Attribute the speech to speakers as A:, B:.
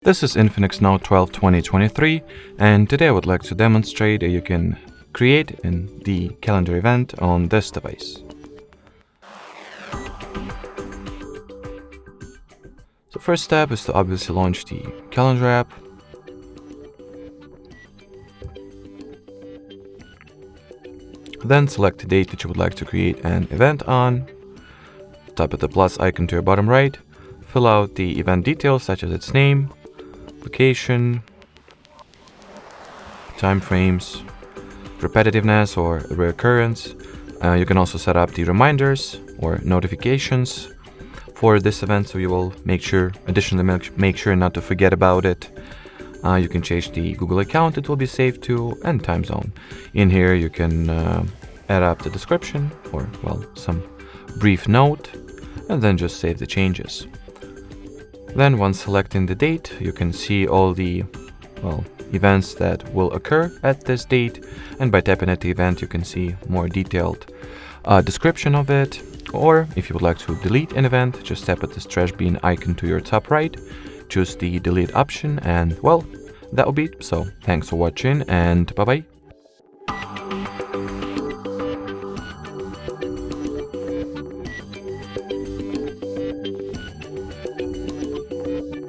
A: This is INFINIX Note 12 2023, and today I would like to demonstrate that you can create the calendar event on this device. So first step is to obviously launch the calendar app. Then select the date that you would like to create an event on. Tap at the plus icon to your bottom right. Fill out the event details such as its name, location, time frames, repetitiveness or recurrence. You can also set up the reminders or notifications for this event, so you will make sure not to forget about it. You can change the Google account it will be saved to and time zone. In here you can add up the description or some brief note and then just save the changes. Then once selecting the date, you can see all the events that will occur at this date, and by tapping at the event you can see more detailed description of it. Or if you would like to delete an event, just tap at this trash bin icon to your top right, choose the delete option, and that will be it. So thanks for watching and bye bye.